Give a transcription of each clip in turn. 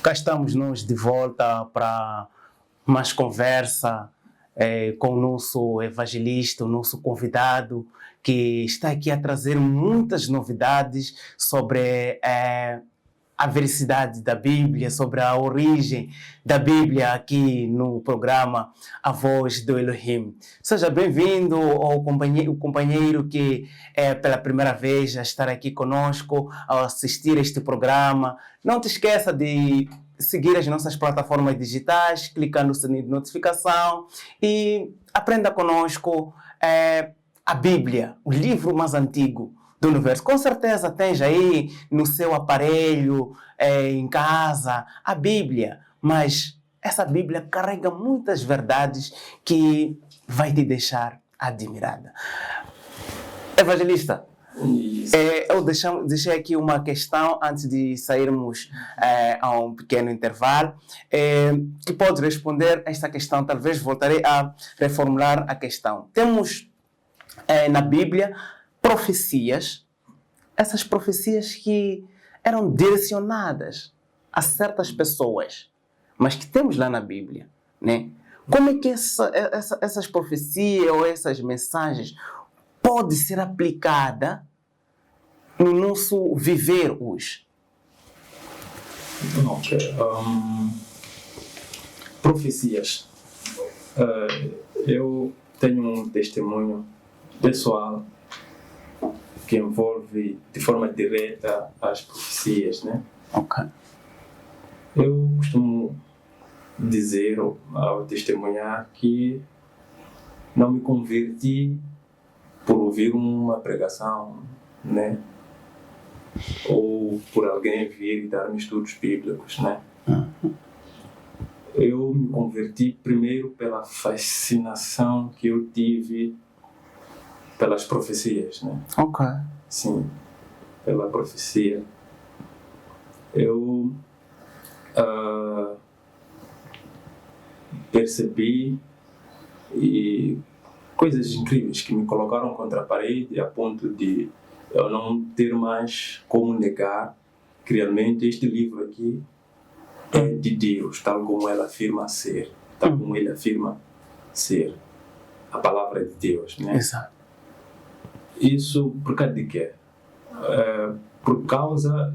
Cá estamos nós de volta para mais conversa com o nosso evangelista, o nosso convidado, que está aqui a trazer muitas novidades sobre a veracidade da Bíblia, sobre a origem da Bíblia aqui no programa A Voz do Elohim. Seja bem-vindo ao companheiro que é pela primeira vez a estar aqui conosco, a assistir este programa. Não te esqueça de seguir as nossas plataformas digitais, clicar no sininho de notificação e aprenda conosco a Bíblia, o livro mais antigo do universo. Com certeza tens aí no seu aparelho, em casa, a Bíblia, mas essa Bíblia carrega muitas verdades que vai te deixar admirada. Evangelista, eu deixei aqui uma questão antes de sairmos a um pequeno intervalo, que pode responder a esta questão. Talvez voltarei a reformular a questão. Temos na Bíblia profecias, essas profecias que eram direcionadas a certas pessoas, mas que temos lá na Bíblia, né? Como é que essas profecias ou essas mensagens podem ser aplicadas no nosso viver hoje? Profecias. Eu tenho um testemunho pessoal que envolve de forma direta as profecias, né? Ok. Eu costumo dizer ao testemunhar que não me converti por ouvir uma pregação, né? Ou por alguém vir e dar-me estudos bíblicos, né? Eu me converti primeiro pela fascinação que eu tive pelas profecias, né? Ok. Sim, pela profecia. Eu percebi coisas incríveis que me colocaram contra a parede a ponto de eu não ter mais como negar que realmente este livro aqui é de Deus, tal como ele afirma ser, tal como ele afirma ser a palavra de Deus, né? Exato. Isso por causa de quê? Por causa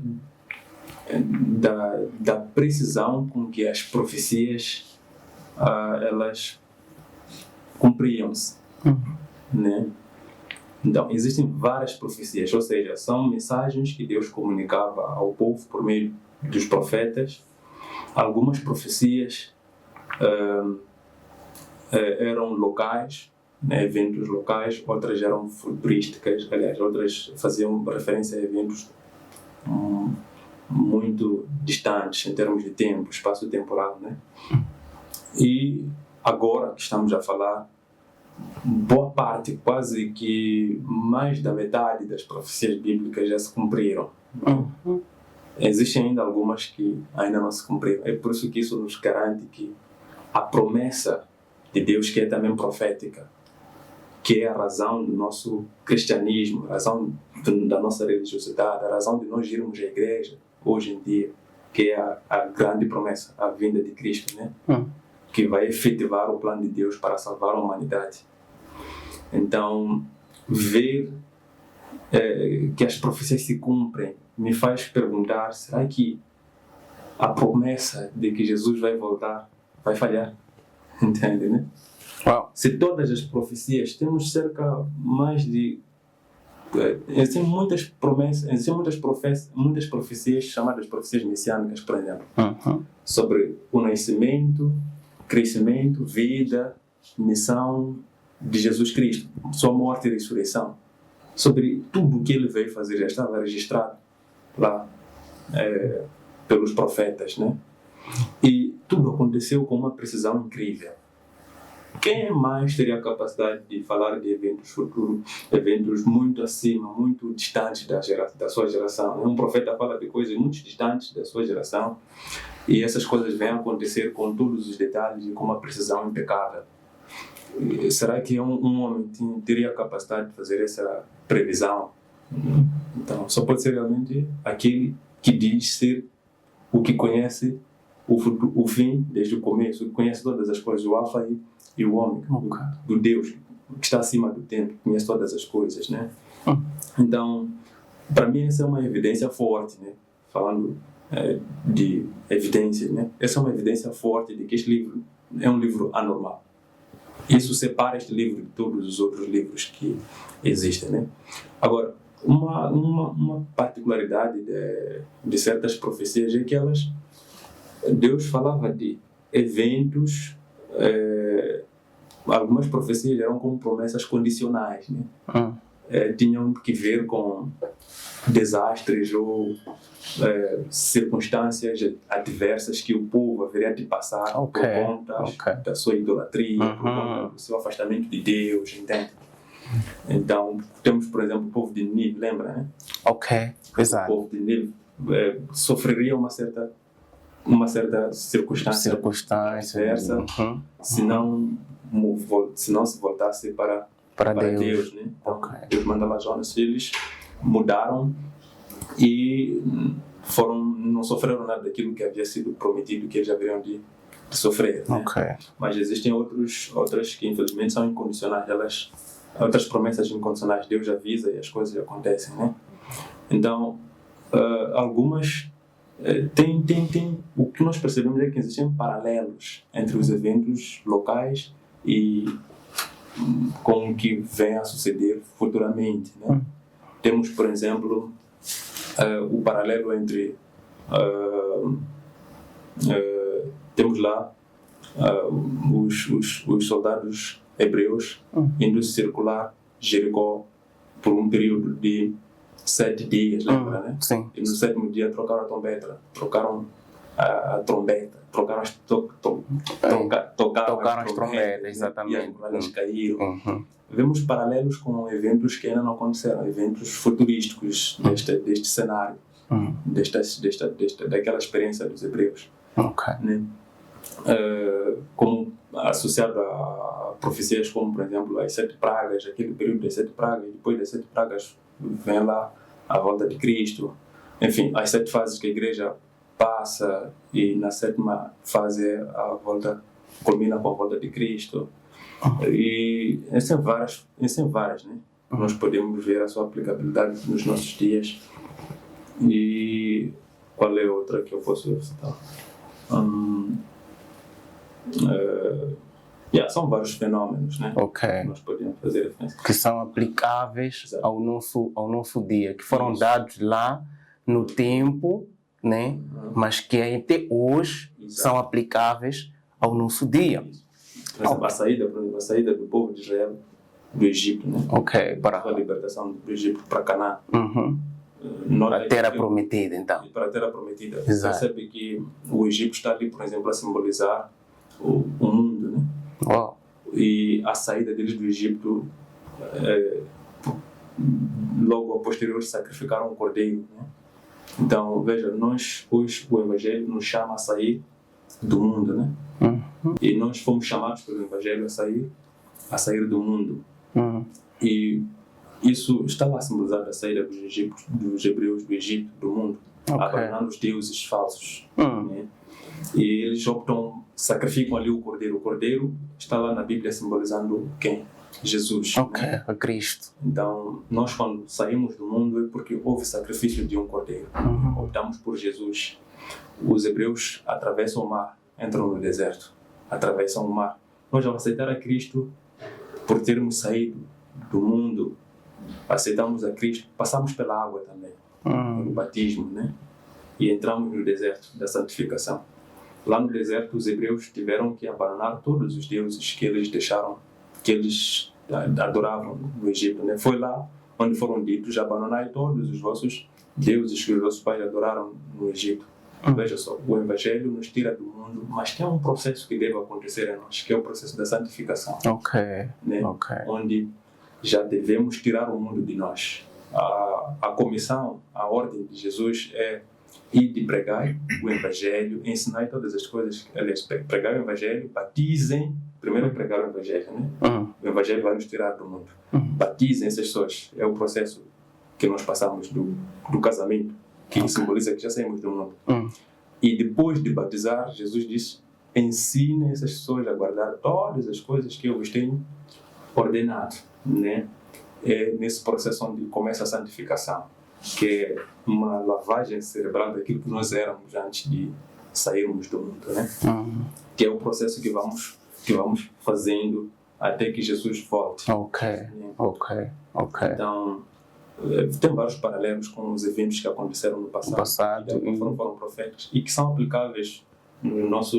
da precisão com que as profecias elas cumpriam-se, né? Então, existem várias profecias, ou seja, são mensagens que Deus comunicava ao povo por meio dos profetas. Algumas profecias eram locais, né, eventos locais, outras eram futurísticas, aliás, outras faziam referência a eventos muito distantes em termos de tempo, espaço temporal, né? E agora que estamos a falar, boa parte, quase que mais da metade das profecias bíblicas já se cumpriram. Existem ainda algumas que ainda não se cumpriram. É por isso que isso nos garante que a promessa de Deus, que é também profética, que é a razão do nosso cristianismo, a razão da nossa religiosidade, a razão de nós irmos à igreja hoje em dia, que é a grande promessa, a vinda de Cristo, né? Que vai efetivar o plano de Deus para salvar a humanidade. Então, ver que as profecias se cumprem me faz perguntar, será que a promessa de que Jesus vai voltar vai falhar? Entende, né? Wow. Se todas as profecias, temos cerca mais de existem muitas promessas, existem muitas profecias chamadas profecias messiânicas, por exemplo, sobre o nascimento, crescimento, vida, missão de Jesus Cristo, sua morte e ressurreição, sobre tudo o que ele veio fazer, já estava registrado lá pelos profetas, né? E tudo aconteceu com uma precisão incrível. Quem mais teria a capacidade de falar de eventos futuros, eventos muito acima, muito distantes da sua geração? Um profeta fala de coisas muito distantes da sua geração e essas coisas vêm acontecer com todos os detalhes e com uma precisão impecável. Será que um homem teria a capacidade de fazer essa previsão? Então, só pode ser realmente aquele que diz ser o que conhece o fim, desde o começo, conhece todas as coisas, o alfa e o ômega, do Deus que está acima do tempo, conhece todas as coisas, né? Então, para mim essa é uma evidência forte, né? Falando de evidências, né? Essa é uma evidência forte de que este livro é um livro anormal. Isso separa este livro de todos os outros livros que existem, né? Agora, uma particularidade de certas profecias é que Deus falava de eventos, algumas profecias eram como promessas condicionais, né? Tinham que ver com desastres ou circunstâncias adversas que o povo haveria de passar por conta da sua idolatria, por conta do seu afastamento de Deus, entende? Então, temos, por exemplo, o povo de Nínive, lembra, né? Exato. O povo de Nínive sofreria uma certa circunstância adversa se não se voltasse para Deus, né? Então, Deus mandava Jonas, eles mudaram e não sofreram nada daquilo que havia sido prometido que eles haveriam de sofrer, né? Mas existem outras que infelizmente são incondicionais, outras promessas incondicionais, Deus avisa e as coisas acontecem, né? Então, algumas tem o que nós percebemos é que existem paralelos entre os eventos locais e com o que vem a suceder futuramente, né? Temos, por exemplo, o paralelo entre temos lá os soldados hebreus indo circular Jericó por um período de 7 dias, lembra, né? Sim. E no 7º dia trocaram a trombeta, tocaram as trombetas, exatamente. E as muralhas caíram. Vemos paralelos com eventos que ainda não aconteceram, eventos futurísticos deste cenário, daquela experiência dos hebreus. Né? Como associado a profecias como, por exemplo, as 7 pragas, aquele período das 7 pragas, depois das 7 pragas vem lá a volta de Cristo. Enfim, as 7 fases que a igreja passa e na 7ª fase culmina com a volta de Cristo. E essas são várias, né? Nós podemos ver a sua aplicabilidade nos nossos dias. E qual é outra que eu posso citar? São vários fenômenos, né? Nós podemos fazer referência. Que são aplicáveis ao nosso dia, que foram dados lá no tempo, né? Mas que até hoje são aplicáveis ao nosso dia. Por exemplo, a saída do povo de Israel do Egito, né? Para a libertação do Egito para Canaã. Para a terra prometida, então. Para a terra prometida. Percebe que o Egito está ali, por exemplo, a simbolizar o mundo, né? E a saída deles do Egito, logo a posterior, sacrificaram um cordeiro, né? Então, veja, hoje o Evangelho nos chama a sair do mundo, né? E nós fomos chamados pelo Evangelho a sair do mundo. E isso está lá simbolizado a saída dos hebreus do Egito, do mundo, abandonando os deuses falsos. Né? E eles sacrificam ali o cordeiro. O cordeiro está lá na Bíblia simbolizando quem? Jesus. Né? A Cristo. Então, nós quando saímos do mundo é porque houve sacrifício de um cordeiro. Optamos por Jesus. Os hebreus atravessam o mar, entram no deserto, atravessam o mar. Nós, ao aceitar a Cristo, por termos saído do mundo, aceitamos a Cristo, passamos pela água também, pelo batismo, né? E entramos no deserto da santificação. Lá no deserto, os hebreus tiveram que abandonar todos os deuses que eles deixaram, que eles adoravam no Egito, né? Foi lá onde foram ditos: abandonai todos os vossos deuses que os vossos pais adoraram no Egito. Veja só, o Evangelho nos tira do mundo, mas tem um processo que deve acontecer em nós, que é o processo da santificação. Né? Onde já devemos tirar o mundo de nós. A comissão, a ordem de Jesus é ir e pregar o Evangelho, ensinar todas as coisas, aliás, pregar o Evangelho, batizem, primeiro é pregar o Evangelho, né? O Evangelho vai nos tirar do mundo. Batizem essas pessoas, é o processo que nós passamos do casamento, que simboliza que já saímos do mundo. E depois de batizar, Jesus disse: ensinem essas pessoas a guardar todas as coisas que eu vos tenho ordenado, né? É nesse processo onde começa a santificação, que é uma lavagem cerebral daquilo que nós éramos antes de sairmos do mundo, né? Que é o processo que vamos fazendo até que Jesus volte. Ok. Então, tem vários paralelos com os eventos que aconteceram no passado, que foram proféticos e que são aplicáveis no nosso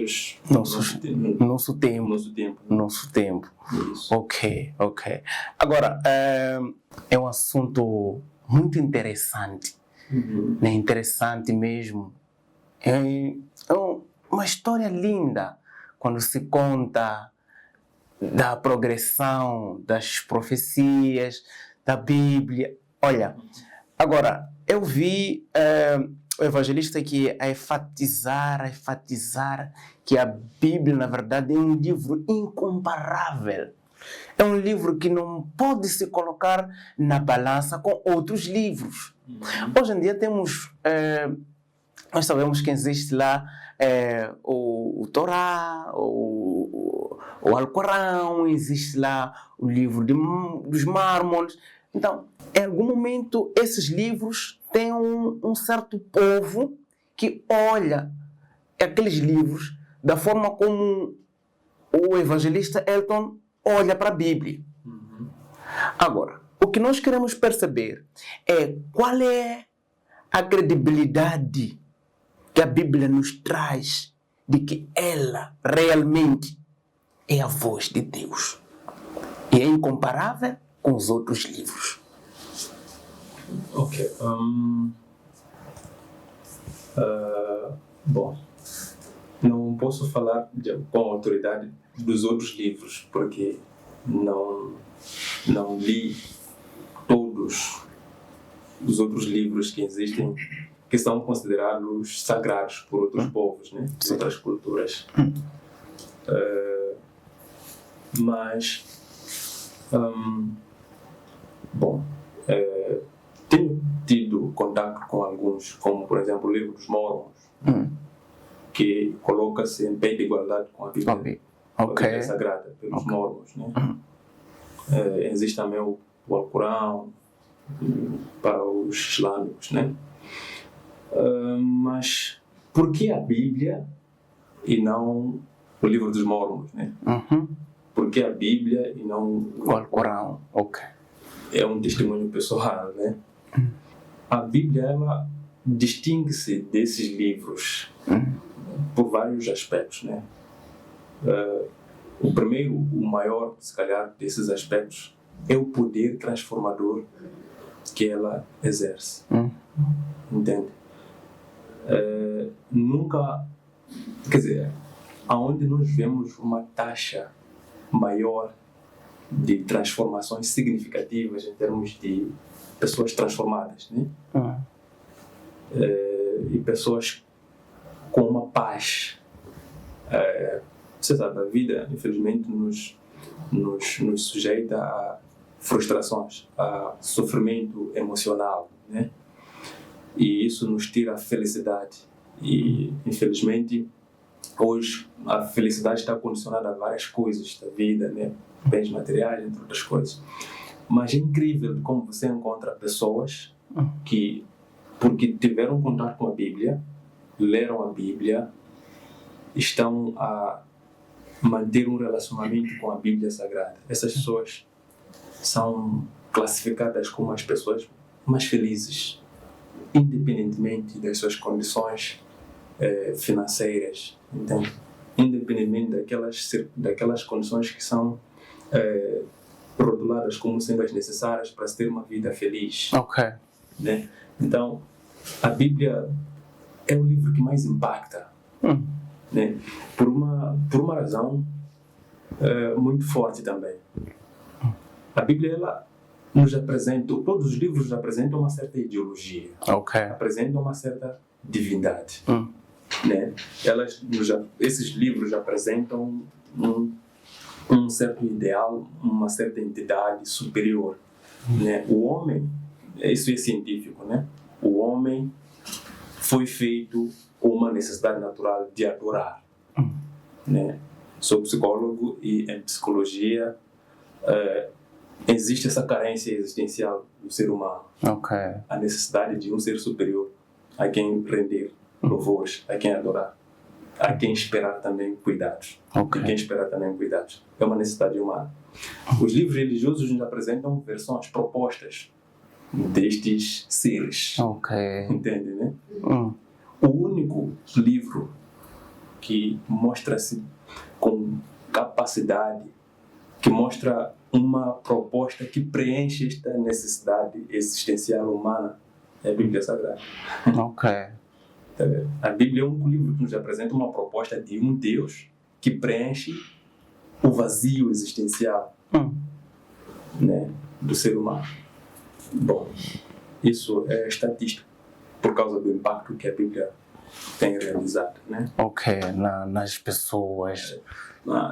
tempo. Isso. Ok. Agora, é um assunto muito interessante, né? Interessante mesmo. É uma história linda quando se conta da progressão das profecias da Bíblia. Olha, agora, eu vi o evangelista aqui a enfatizar que a Bíblia, na verdade, é um livro incomparável. É um livro que não pode se colocar na balança com outros livros. Hoje em dia nós sabemos que existe lá o Torá, o Alcorão, existe lá o livro dos Mármores. Então, em algum momento, esses livros têm um certo povo que olha aqueles livros da forma como o evangelista Elton olha para a Bíblia. Agora, o que nós queremos perceber é qual é a credibilidade que a Bíblia nos traz de que ela realmente é a voz de Deus e é incomparável com os outros livros. Ok. Bom, não posso falar com autoridade dos outros livros, porque não li todos os outros livros que existem, que são considerados sagrados por outros povos, né? De outras culturas. Mas, tenho tido contato com alguns, como por exemplo o livro dos Mormons, que coloca-se em pé de igualdade com a Bíblia, a Bíblia Sagrada pelos Mormons, né? Existe também o Alcorão para os islâmicos, né? Mas por que a Bíblia e não o livro dos Mormons, né? Por que a Bíblia e não o Alcorão? É um testemunho pessoal, né? A Bíblia, ela distingue-se desses livros por vários aspectos, né? O primeiro, o maior, se calhar, desses aspectos é o poder transformador que ela exerce. Entende? Nunca, quer dizer, aonde nós vemos uma taxa maior de transformações significativas em termos de pessoas transformadas, né? E pessoas com uma paz. Você sabe, a vida, infelizmente, nos sujeita a frustrações, a sofrimento emocional, né? E isso nos tira a felicidade. E, infelizmente, hoje a felicidade está condicionada a várias coisas da vida, né? Bens materiais, entre outras coisas. Mas é incrível como você encontra pessoas que, porque tiveram contato com a Bíblia, leram a Bíblia, estão a manter um relacionamento com a Bíblia Sagrada. Essas pessoas são classificadas como as pessoas mais felizes, independentemente das suas condições financeiras, entende? Independentemente daquelas condições que são rotuladas como sendo as necessárias para se ter uma vida feliz. Né? Então, a Bíblia é o livro que mais impacta, né? Por uma razão muito forte também. A Bíblia, ela nos apresenta, todos os livros nos apresentam uma certa ideologia, apresentam uma certa divindade, né? Esses livros apresentam um certo ideal, uma certa entidade superior, né? O homem, isso é científico, né? O homem foi feito uma necessidade natural de adorar. Né? Sou psicólogo e em psicologia existe essa carência existencial do ser humano. Okay. A necessidade de um ser superior a quem render louvores, a quem adorar, a quem esperar também cuidados. Okay. A quem esperar também cuidados. É uma necessidade humana. Os livros religiosos nos apresentam versões propostas destes seres. Okay. Entende, né? O único livro que mostra-se com capacidade, que mostra uma proposta que preenche esta necessidade existencial humana, é a Bíblia Sagrada. Ok. A Bíblia é um livro que nos apresenta uma proposta de um Deus que preenche o vazio existencial, né, do ser humano. Bom, isso é estatístico por causa do impacto que a Bíblia tem realizado, né? Ok, nas pessoas.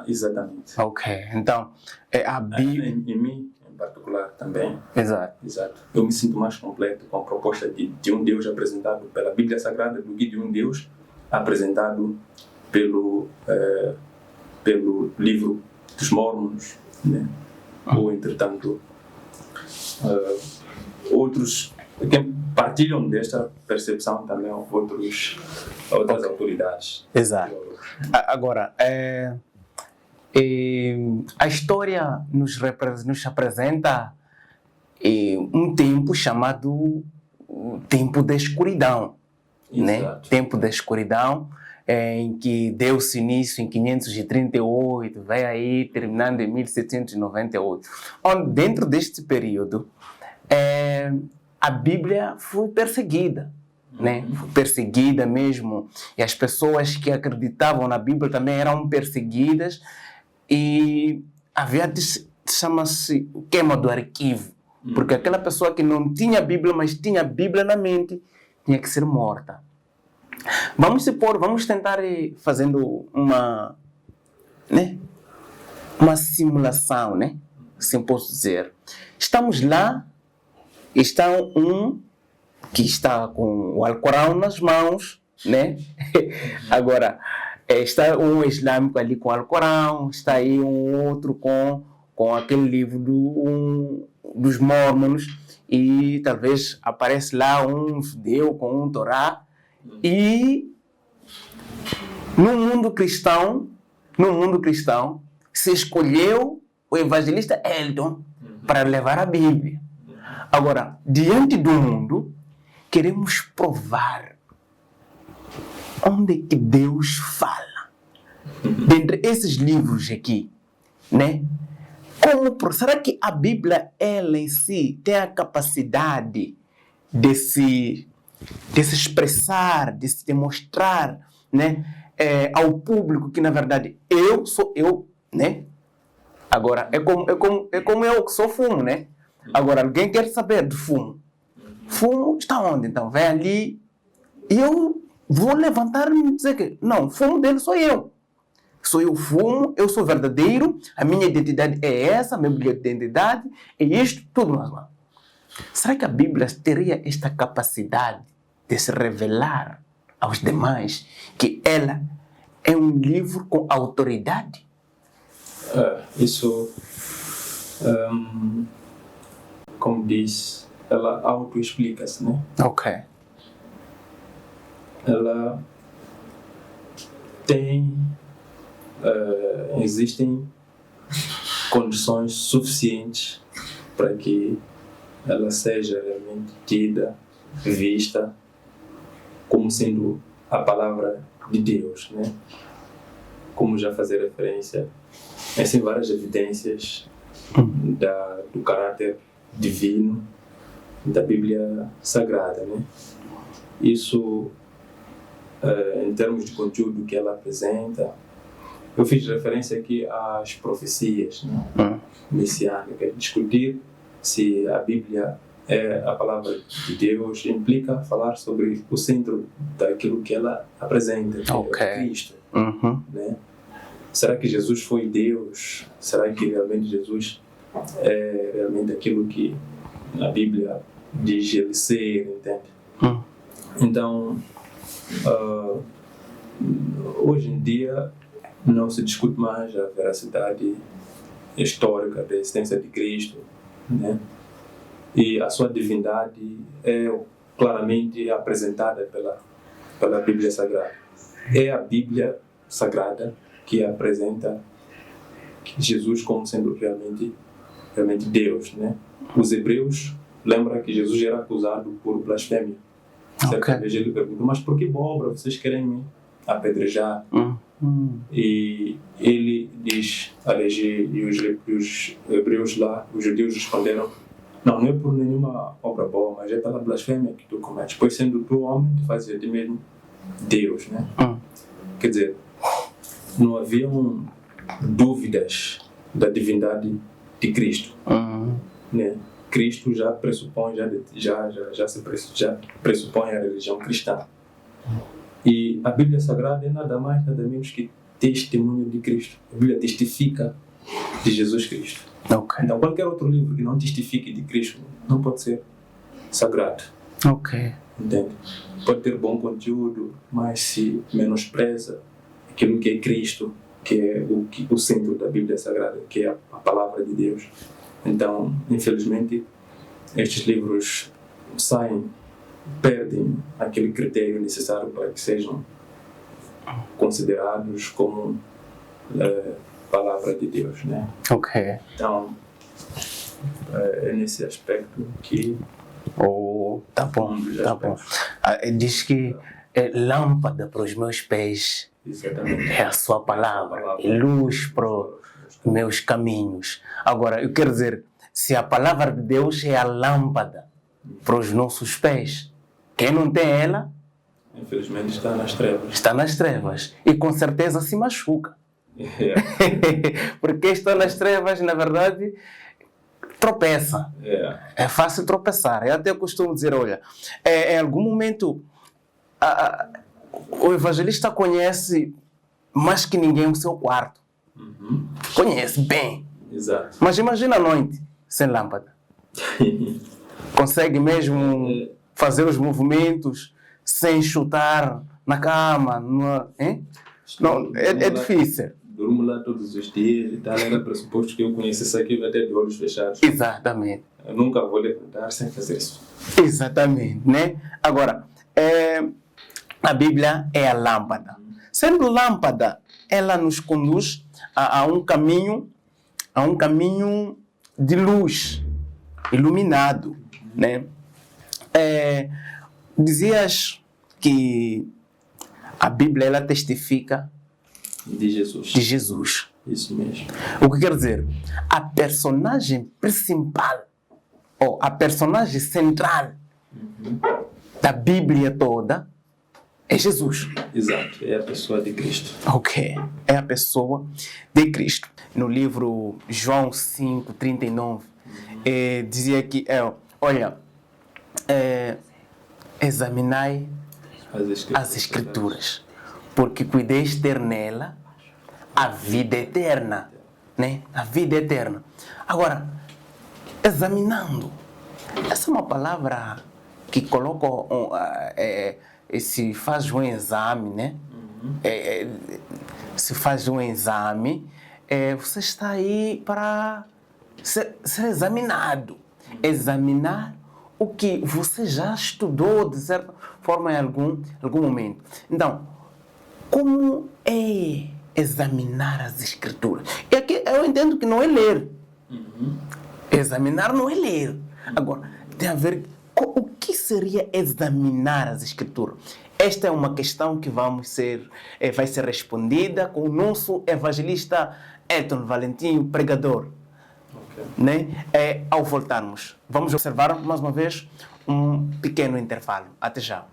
Exatamente. Ok, então, a Bíblia... Em mim, em particular, também. Exato. Eu me sinto mais completo com a proposta de um Deus apresentado pela Bíblia Sagrada do que de um Deus apresentado pelo livro dos Mormons, né? Ou, entretanto, outros que partilham desta percepção também, outras autoridades. Exato. Agora, a história nos apresenta um tempo chamado tempo da escuridão, né? Tempo da escuridão, em que deu-se início em 538, vai aí terminando em 1798. Onde, dentro deste período, a Bíblia foi perseguida, né? Foi perseguida mesmo, e as pessoas que acreditavam na Bíblia também eram perseguidas, e havia, chama-se queima do arquivo, porque aquela pessoa que não tinha Bíblia, mas tinha a Bíblia na mente, tinha que ser morta. Vamos tentar ir fazendo uma simulação, né? Assim posso dizer. Estamos lá, está um que está com o Alcorão nas mãos, né? Agora, está um islâmico ali com o Alcorão, está aí um outro com aquele livro dos Mormons, e talvez aparece lá um judeu com um Torá. E no mundo cristão se escolheu o evangelista Elton para levar a Bíblia. Agora, diante do mundo, queremos provar onde é que Deus fala. Dentre esses livros aqui, né? Será que a Bíblia, ela em si, tem a capacidade de se expressar, de se demonstrar, né, ao público que, na verdade, eu sou eu, né? Agora, é como eu que sou fumo, né? Agora, alguém quer saber do fumo. Fumo está onde? Então, vai ali e eu vou levantar-me e dizer que, não, o fumo dele sou eu. Sou eu fumo, eu sou verdadeiro, a minha identidade é essa, a minha identidade é isto, tudo mais. Será que a Bíblia teria esta capacidade de se revelar aos demais que ela é um livro com autoridade? Isso, como diz, ela auto-explica-se, né? Ok. Ela existem condições suficientes para que ela seja realmente tida, vista como sendo a palavra de Deus, né? Como já fazer referência, existem várias evidências do caráter divino da Bíblia Sagrada, né? Isso, em termos de conteúdo que ela apresenta, eu fiz referência aqui às profecias, né? Messiânicas. Discutir se a Bíblia é a palavra de Deus implica falar sobre o centro daquilo que ela apresenta, que é Cristo. Né? Será que Jesus foi Deus? Será que realmente Jesus é realmente aquilo que a Bíblia diz ele ser, entende? Então, Hoje em dia não se discute mais a veracidade histórica da existência de Cristo, né? E a sua divindade é claramente apresentada pela Bíblia Sagrada. É a Bíblia Sagrada que apresenta Jesus como sendo realmente Deus, né? Os hebreus lembram que Jesus era acusado por blasfêmia. Certa vez ele perguntou: mas por que abóbora vocês querem me apedrejar? E ele diz, e os hebreus lá, os judeus responderam: não é por nenhuma obra boa, mas é pela blasfêmia que tu cometes, pois sendo tu homem, tu fazes de ti mesmo Deus, né? Quer dizer, não haviam dúvidas da divindade de Cristo, né? Cristo já pressupõe, já pressupõe a religião cristã. E a Bíblia Sagrada é nada mais, nada menos que testemunho de Cristo. A Bíblia testifica de Jesus Cristo. Então, qualquer outro livro que não testifique de Cristo não pode ser sagrado. Entende? Pode ter bom conteúdo, mas se menospreza aquilo que é Cristo, que é o centro da Bíblia Sagrada, que é a palavra de Deus. Então, infelizmente, estes livros perdem aquele critério necessário para que sejam considerados como palavra de Deus, né? Então, é nesse aspecto que... Tá bom. Diz que é lâmpada para os meus pés. Exatamente. É a sua palavra, é luz para os meus caminhos. Agora, eu quero dizer, se a palavra de Deus é a lâmpada para os nossos pés, quem não tem ela, infelizmente está nas trevas. Está nas trevas. E com certeza se machuca. Porque está nas trevas, na verdade, tropeça. É fácil tropeçar. Eu até costumo dizer, olha, em algum momento o evangelista conhece mais que ninguém o seu quarto. Conhece bem. Exato. Mas imagina a noite sem lâmpada. Consegue mesmo fazer os movimentos sem chutar na cama? Não, é difícil. Durmo lá todos os dias e tal. Era pressuposto que eu conhecesse aquilo até de olhos fechados. Exatamente. Eu nunca vou levantar sem fazer isso. Exatamente, né? Agora, a Bíblia é a lâmpada. Sendo lâmpada, ela nos conduz a um caminho de luz, iluminado, né? Dizias que a Bíblia ela testifica de Jesus. Isso mesmo. O que quer dizer? A personagem principal, ou a personagem central da Bíblia toda é Jesus. Exato, é a pessoa de Cristo. É a pessoa de Cristo. No livro João 5:39, dizia que, examinai as Escrituras, porque cuideis ter nela a vida eterna, né? A vida eterna. Agora, examinando, essa é uma palavra que coloca, se faz um exame, né? Se faz um exame, você está aí para ser examinado. Examinar o que você já estudou, de certa forma, em algum momento. Então, como é examinar as Escrituras? E aqui eu entendo que não é ler. Examinar não é ler. Agora, tem a ver com o que seria examinar as Escrituras. Esta é uma questão que vai ser respondida com o nosso evangelista Elton Valentim, pregador. Né? Ao voltarmos, vamos observar mais uma vez um pequeno intervalo. Até já.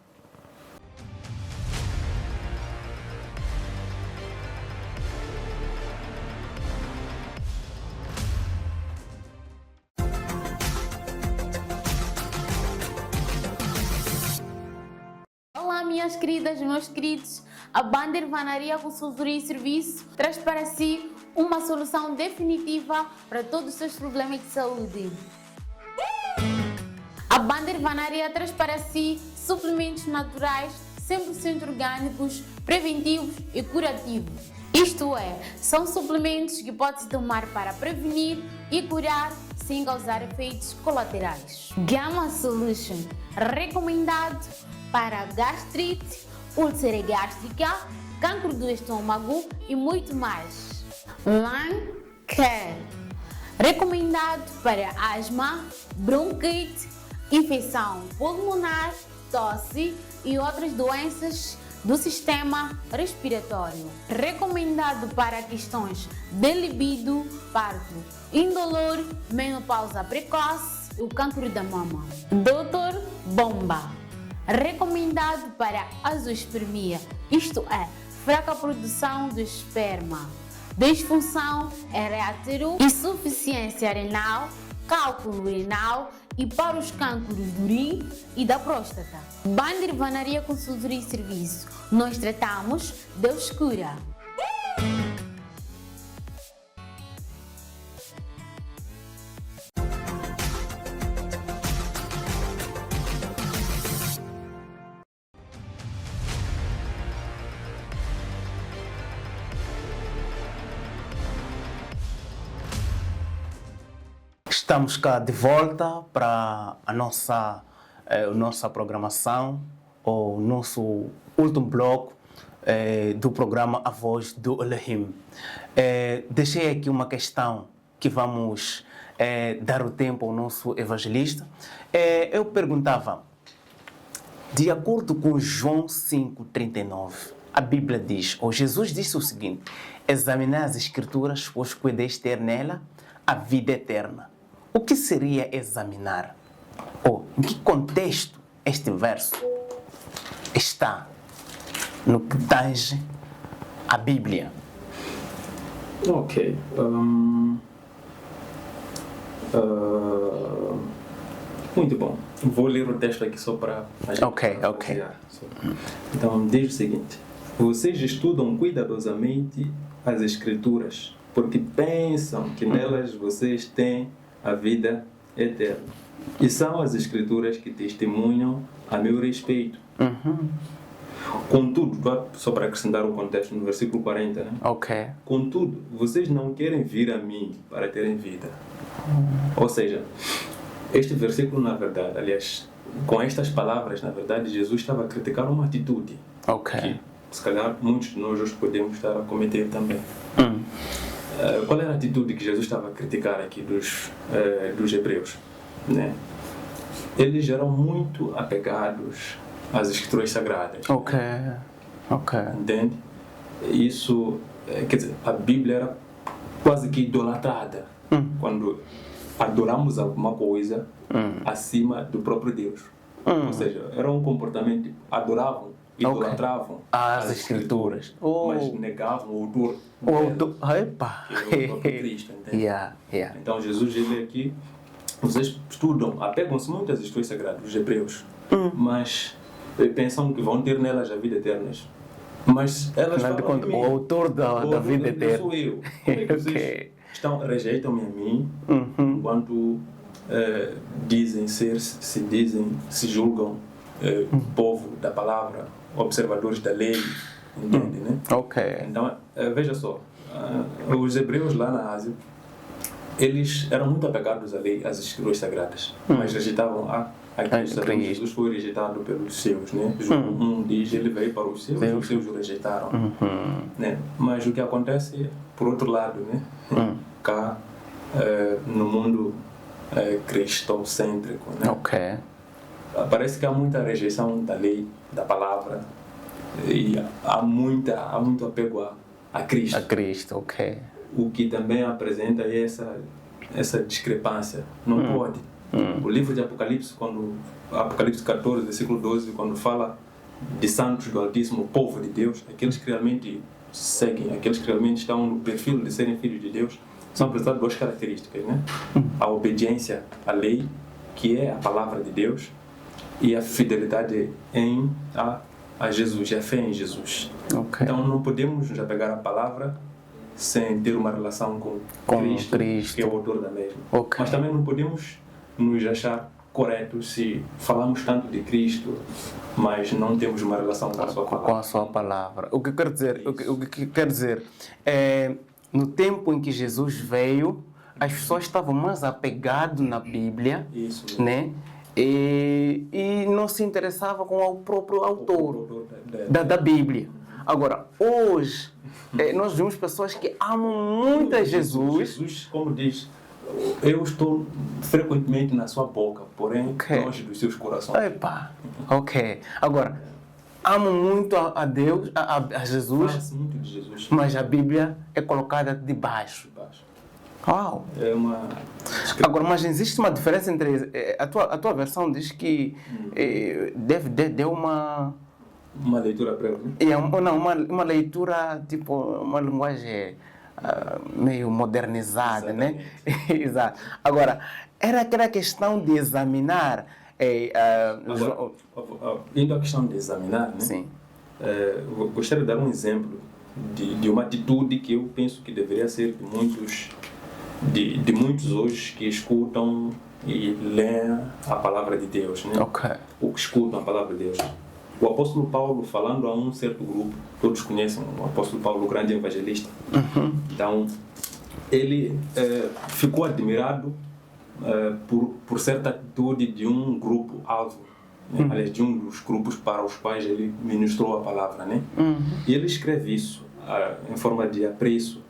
Olá, minhas queridas, meus queridos. A Banda Irvanaria Consultoria e Serviço traz para si uma solução definitiva para todos os seus problemas de saúde. A Banda Irvanaria traz para si suplementos naturais 100% orgânicos, preventivos e curativos. Isto é, são suplementos que pode-se tomar para prevenir e curar sem causar efeitos colaterais. Gamma Solution, recomendado para gastrite, úlcera gástrica, cancro do estômago e muito mais. Lung Care, recomendado para asma, bronquite, infecção pulmonar, tosse e outras doenças do sistema respiratório. Recomendado para questões de libido, parto indolor, menopausa precoce e o cancro da mama. Dr. Bomba, recomendado para azoospermia, isto é, fraca produção de esperma, disfunção erétil, insuficiência renal, cálculo renal e para os cancros do rim e da próstata. Bandir Vanaria Consultoria e Serviço. Nós tratamos, Deus cura. Estamos cá de volta para a nossa programação, o nosso último bloco do programa A Voz do Elohim. Deixei aqui uma questão que vamos dar o tempo ao nosso evangelista. Eu perguntava, de acordo com João 5,39, a Bíblia diz, ou Jesus disse o seguinte: examinai as Escrituras, pois podeis ter nela a vida eterna. O que seria examinar? Ou em que contexto este verso está no que tange a Bíblia? Ok. Muito bom. Vou ler o texto aqui só para a gente. Ok. Então, diz o seguinte: vocês estudam cuidadosamente as Escrituras, porque pensam que nelas vocês têm a vida eterna. E são as Escrituras que testemunham a meu respeito. Contudo, só para acrescentar o contexto no versículo 40, né? Ok. Contudo, vocês não querem vir a mim para terem vida. Ou seja, este versículo, na verdade, aliás, com estas palavras, na verdade, Jesus estava a criticar uma atitude que, se calhar, muitos de nós hoje podemos estar a cometer também. Qual era a atitude que Jesus estava a criticar aqui dos hebreus? Né? Eles eram muito apegados às Escrituras Sagradas. Ok. Entende? Isso, quer dizer, a Bíblia era quase que idolatrada quando adoramos alguma coisa acima do próprio Deus. Ou seja, era um comportamento, adoravam, idolatravam as Escrituras, mas negavam o autor, que era o próprio Cristo. Entende? Então Jesus diz aqui, vocês estudam, apegam-se muito às Escrituras Sagradas, os hebreus, mas pensam que vão ter nelas a vida eterna. Mas elas falam de mim. O autor da vida eterna sou eu. Como é que vocês rejeitam-me a mim, enquanto dizem se julgam povo da palavra, observadores da lei, entende, né? Então, veja só, os hebreus lá na Ásia, eles eram muito apegados à lei, às Escrituras Sagradas, mas rejeitavam a Cristo. Jesus foi rejeitado pelos seus, né? João 1 diz, ele veio para os seus e os seus o rejeitaram. Né? Mas o que acontece, por outro lado, né? Cá, no mundo cristocêntrico, né? Parece que há muita rejeição da lei, da palavra, e há muito apego a Cristo. O que também apresenta essa discrepância. Não pode. O livro de Apocalipse, Apocalipse 14, versículo 12, quando fala de santos do Altíssimo, povo de Deus, aqueles que realmente seguem, aqueles que realmente estão no perfil de serem filhos de Deus, são apresentadas duas características, né? A obediência à lei, que é a palavra de Deus, e a fidelidade a Jesus, e a fé em Jesus. Então não podemos nos apegar à palavra sem ter uma relação com Cristo, que é o autor da mesma. Mas também não podemos nos achar correto se falamos tanto de Cristo, mas não temos uma relação com a sua palavra. Com a sua palavra. O que quer dizer, o que quer dizer é, no tempo em que Jesus veio, as pessoas estavam mais apegadas na Bíblia, Isso mesmo. né? E não se interessavam com o próprio autor da Bíblia. Agora, hoje, nós vemos pessoas que amam muito a Jesus. Jesus, como diz, eu estou frequentemente na sua boca, porém longe dos seus corações. Epa, ok. Agora, amam muito a Deus, a Jesus, Fala-se muito de Jesus. mas a Bíblia é colocada debaixo. Uau! É uma... Agora, mas existe uma diferença entre... A tua versão diz que deu uma... Uma leitura breve, né? Não, uma leitura, tipo, uma linguagem meio modernizada, né? Exato. Agora, era aquela questão de examinar... Agora, indo à questão de examinar, né? Sim. Gostaria de dar um exemplo de uma atitude que eu penso que deveria ser de muitos hoje que escutam e leem a palavra de Deus, né? Ok. Ou que escutam a palavra de Deus. O apóstolo Paulo, falando a um certo grupo, todos conhecem o apóstolo Paulo, o grande evangelista. Então, ele ficou admirado por certa atitude de um grupo alvo, né? Aliás, de um dos grupos para os quais ele ministrou a palavra, né? E ele escreve isso em forma de apreço,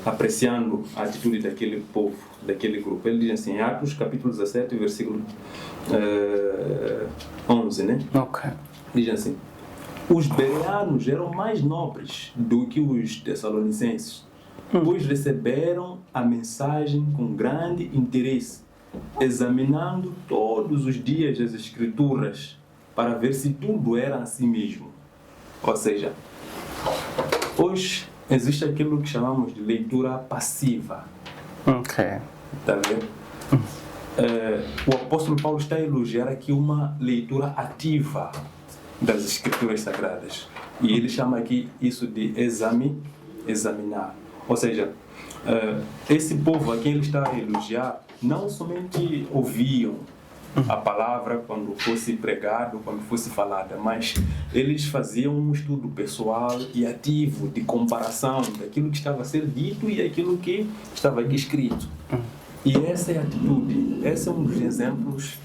apreciando a atitude daquele povo, daquele grupo. Ele diz assim, em Atos capítulo 17, versículo 11, né? Ok. Diz assim, os bereanos eram mais nobres do que os tessalonicenses, pois receberam a mensagem com grande interesse, examinando todos os dias as Escrituras para ver se tudo era assim mesmo. Ou seja, hoje existe aquilo que chamamos de leitura passiva. Ok. Está vendo? O apóstolo Paulo está a elogiar aqui uma leitura ativa das Escrituras Sagradas. E ele chama aqui isso de examinar. Ou seja, esse povo a quem ele está a elogiar não somente ouviam a palavra quando fosse pregado, quando fosse falada, mas eles faziam um estudo pessoal e ativo de comparação daquilo que estava a ser dito e aquilo que estava aqui escrito. E essa é a atitude, esse é um dos exemplos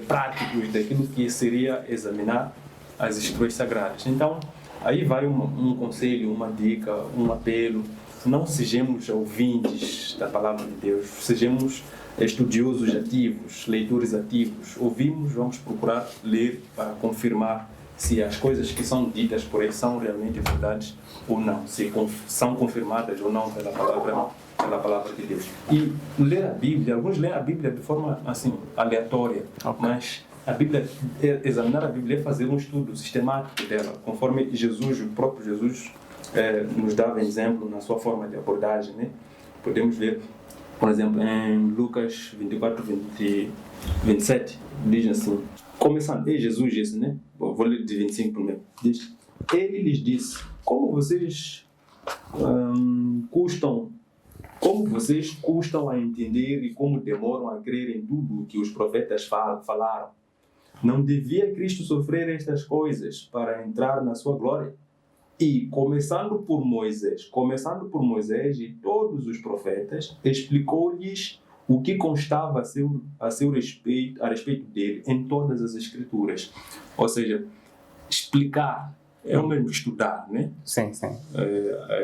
práticos daquilo que seria examinar as Escrituras Sagradas. Então, aí vai um conselho, uma dica, um apelo. Não sejamos ouvintes da palavra de Deus, sejamos estudiosos ativos, leitores ativos. Ouvimos, vamos procurar ler para confirmar se as coisas que são ditas por ele são realmente verdades ou não, se são confirmadas ou não pela palavra de Deus. E ler a Bíblia, alguns leem a Bíblia de forma assim aleatória, mas a Bíblia, examinar a Bíblia é fazer um estudo sistemático dela, conforme Jesus, o próprio Jesus, nos dava exemplo na sua forma de abordagem, né? Podemos ver, por exemplo, em Lucas 24, 27, diz assim, começando, Jesus disse, né? Vou ler de 25 primeiro. Diz, ele lhes disse, como vocês custam a entender e como demoram a crer em tudo o que os profetas falaram. Não devia Cristo sofrer estas coisas para entrar na sua glória? E, começando por Moisés e todos os profetas, explicou-lhes o que constava a respeito dele em todas as Escrituras. Ou seja, explicar é o mesmo estudar, né? Sim.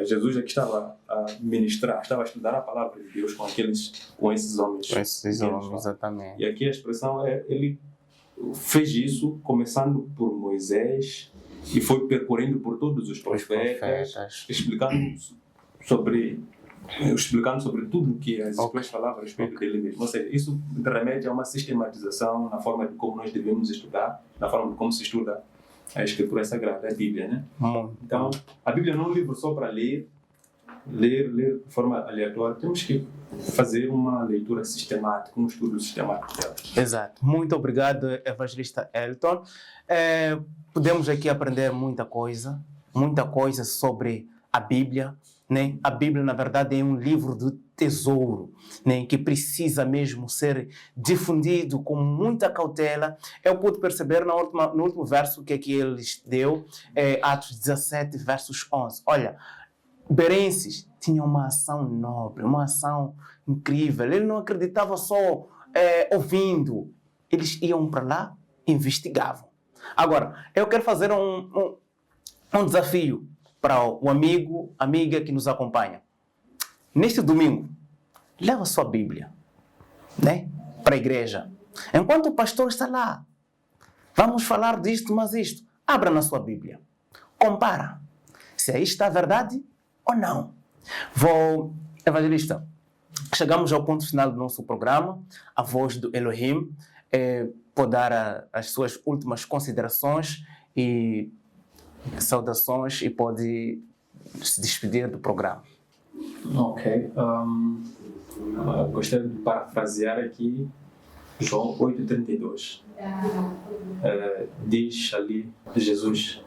Jesus aqui estava a ministrar, estava a estudar a palavra de Deus com esses homens. Com esses homens, exatamente. E aqui a expressão ele fez isso começando por Moisés e foi percorrendo por todos os profetas. explicando sobre tudo que as Escrituras falavam a respeito dele mesmo. Ou seja, isso remete a uma sistematização na forma de como nós devemos estudar, na forma de como se estuda a Escritura Sagrada, a Bíblia, né? Então, a Bíblia não é um livro só para ler de forma aleatória. Temos que fazer uma leitura sistemática, um estudo sistemático dela. Exato. Muito obrigado, evangelista Elton. Podemos aqui aprender muita coisa sobre a Bíblia, né? A Bíblia, na verdade, é um livro do tesouro, né? Que precisa mesmo ser difundido com muita cautela. Eu pude perceber no último verso que ele deu, Atos 17, versos 11. Olha, Berenses tinha uma ação nobre, uma ação incrível. Ele não acreditava só ouvindo. Eles iam para lá, investigavam. Agora, eu quero fazer um desafio para o amigo, amiga que nos acompanha. Neste domingo, leva a sua Bíblia, né, para a igreja. Enquanto o pastor está lá, vamos falar disto, mas isto. Abra na sua Bíblia. Compara se aí está a verdade ou não. Evangelista, chegamos ao ponto final do nosso programa. A voz do Elohim pode dar as suas últimas considerações e saudações e pode se despedir do programa. Ok. Gostaria de parafrasear aqui João 8,32. Diz ali Jesus: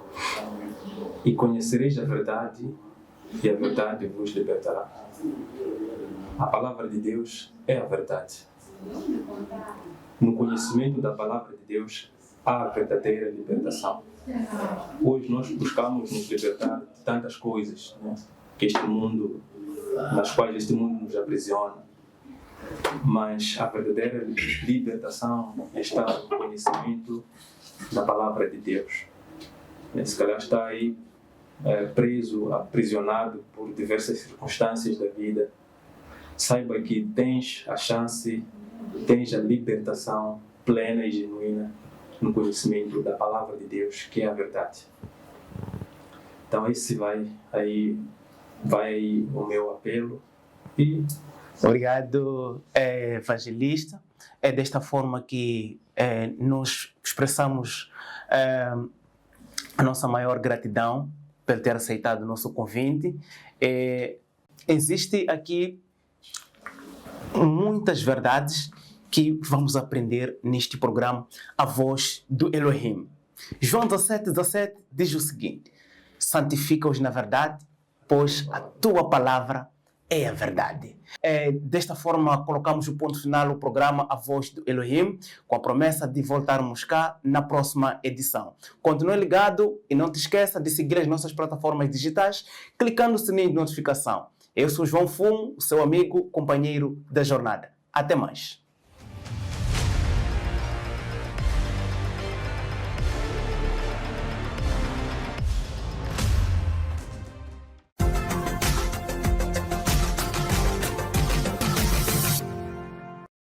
e conhecereis a verdade, e a verdade vos libertará. A palavra de Deus é a verdade. No conhecimento da palavra de Deus há a verdadeira libertação. Hoje nós buscamos nos libertar de tantas coisas, né, nas quais este mundo nos aprisiona. Mas a verdadeira libertação está no conhecimento da palavra de Deus. Se calhar está aí preso, aprisionado por diversas circunstâncias da vida. Saiba que tens a chance, tens a libertação plena e genuína no conhecimento da palavra de Deus, que é a verdade. Então esse vai aí o meu apelo. E obrigado, evangelista. É desta forma que nós expressamos a nossa maior gratidão por ter aceitado o nosso convite. Existe aqui muitas verdades que vamos aprender neste programa, A Voz do Elohim. João 17 diz o seguinte: santifica-os na verdade, pois a tua palavra é a verdade. Desta forma, colocamos o ponto final ao programa A Voz do Elohim, com a promessa de voltarmos cá na próxima edição. Continue ligado e não te esqueça de seguir as nossas plataformas digitais, clicando no sininho de notificação. Eu sou João Fumo, seu amigo, companheiro da jornada. Até mais.